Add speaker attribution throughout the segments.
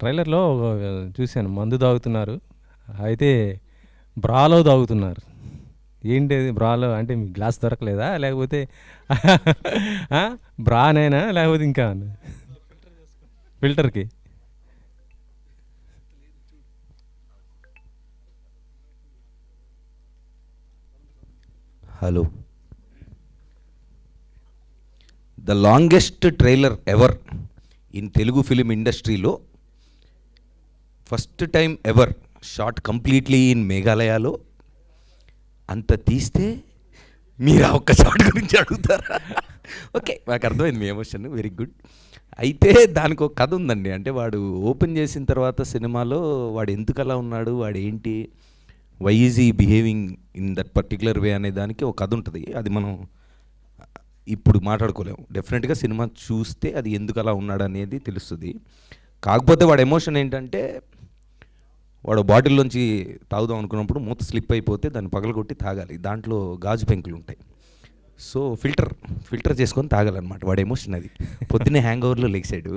Speaker 1: ట్రైలర్‌లో చూసాను మందు తాగుతున్నారు. అయితే బ్రాలో తాగుతున్నారు. ఏంటది బ్రాలో అంటే మీకు గ్లాస్ దొరకలేదా? లేకపోతే ఆ! బ్రానేనా లేకపోతే ఇంకా ఫిల్టర్‌కి?
Speaker 2: Hello, the longest trailer ever in Telugu film ఇండస్ట్రీలో first time ever shot completely in మేఘాలయాలో అంత తీస్తే మీరు ఆ ఒక్క షాట్ గురించి అడుగుతారా? ఓకే, నాకు అర్థమైంది మీ ఎమోషన్, వెరీ గుడ్. అయితే దానికి ఒక కథ ఉందండి. అంటే వాడు ఓపెన్ చేసిన తర్వాత సినిమాలో వాడు ఎందుకు అలా ఉన్నాడు, వాడు ఏంటి, వై ఈజ్ ఈ behaving in that particular way అనే దానికి ఒక కథ ఉంటుంది. అది మనం ఇప్పుడు మాట్లాడుకోలేము. డెఫినెట్గా సినిమా చూస్తే అది ఎందుకు అలా ఉన్నాడు అనేది తెలుస్తుంది. కాకపోతే వాడు ఎమోషన్ ఏంటంటే వాడు బాటిల్లోంచి తాగుదాం అనుకున్నప్పుడు మూత స్లిప్ అయిపోతే దాన్ని పగలగొట్టి తాగాలి. దాంట్లో గాజు పెంకులు ఉంటాయి. సో ఫిల్టర్ చేసుకొని తాగాలన్నమాట. వాడు ఎమోషన్ అది. పొద్దున్నే హ్యాంగ్ ఓవర్లో లెగ్సాడు,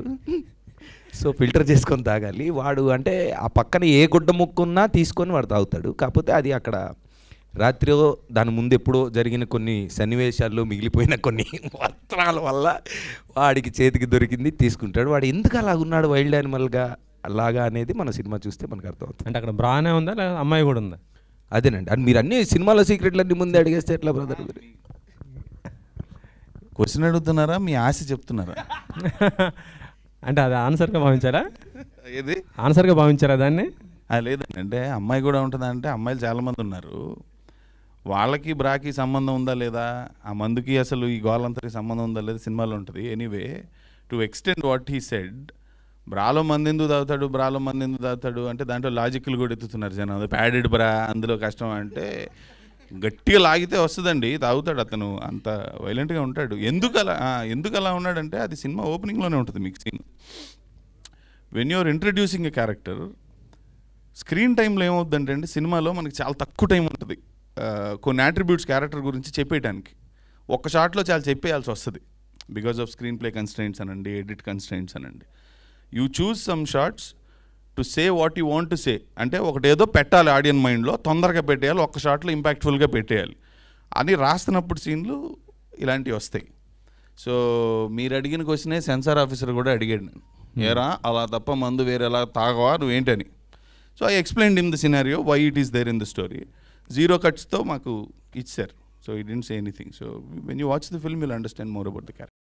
Speaker 2: సో ఫిల్టర్ చేసుకొని తాగాలి. వాడు అంటే ఆ పక్కన ఏ గుడ్డ ముక్కున్నా తీసుకొని వాడు తాగుతాడు. కాకపోతే అది అక్కడ రాత్రి దాని ముందు ఎప్పుడో జరిగిన కొన్ని సన్నివేశాల్లో మిగిలిపోయిన కొన్ని వస్త్రాల వల్ల వాడికి చేతికి దొరికింది తీసుకుంటాడు. వాడు ఎందుకు అలా ఉన్నాడు వైల్డ్ యానిమల్గా అలాగా అనేది మన సినిమా చూస్తే మనకు అర్థమవుతుంది.
Speaker 1: అంటే అక్కడ బ్రానే ఉందా లేదా అమ్మాయి కూడా ఉందా?
Speaker 2: అదేనండి. అని మీరు అన్ని సినిమాలో సీక్రెట్లు అన్ని ముందే అడిగేస్తే ఎట్లా బ్రదర్?
Speaker 3: క్వశ్చన్ అడుగుతున్నారా, మీ ఆశ చెప్తున్నారా?
Speaker 1: అంటే అది ఆన్సర్గా భావించారా?
Speaker 3: ఏది
Speaker 1: ఆన్సర్గా భావించారా దాన్ని?
Speaker 3: లేదండి. అంటే అమ్మాయి కూడా ఉంటుందంటే అమ్మాయిలు చాలామంది ఉన్నారు. వాళ్ళకి బ్రాకి సంబంధం ఉందా లేదా, ఆ మందుకి అసలు ఈ గోలంతరికి సంబంధం ఉందా లేదా సినిమాలో ఉంటుంది. Anyway, to extend what he said, బ్రాలో మంది ఎందుకు తాగుతాడు అంటే దాంట్లో లాజిక్లు కూడా ఎత్తుతున్నారు జనం. అది ప్యాడెడ్ బ్రా, అందులో కష్టం అంటే గట్టిగా లాగితే వస్తుందండి, తాగుతాడు అతను, అంత వైలెంట్గా ఉంటాడు. ఎందుకు అలా ఉన్నాడంటే అది సినిమా ఓపెనింగ్లోనే ఉంటుంది మీకు scene. When you're introducing a character, screen టైంలో ఏమవుతుందంటే అండి, సినిమాలో మనకి చాలా తక్కువ టైం ఉంటుంది కొన్ని అట్రిబ్యూట్స్ క్యారెక్టర్ గురించి చెప్పేయడానికి. ఒక్క షాట్లో చాలా చెప్పేయాల్సి వస్తుంది because of screenplay constraints అనండి, ఎడిట్ కన్స్ట్రెయింట్స్ అనండి. You choose some shots to say what you want to say. అంటే ఒకటేదో పెట్టాలి ఆడియన్ మైండ్లో, తొందరగా పెట్టేయాలి, ఒక్క షాట్లో ఇంపాక్ట్ఫుల్గా పెట్టేయాలి అని రాస్తున్నప్పుడు సీన్లు ఇలాంటివి వస్తాయి. సో మీరు అడిగిన క్వశ్చనే సెన్సార్ ఆఫీసర్ కూడా అడిగాడు నేను, ఏరా అలా తప్ప మందు వేరేలా తాగవా నువ్వేంటని. So I explained in the scenario why it is there in the story. 0 cuts తో మాకు ఇచ్చారు. So he didn't say anything. So when you watch the film you'll understand more about the character.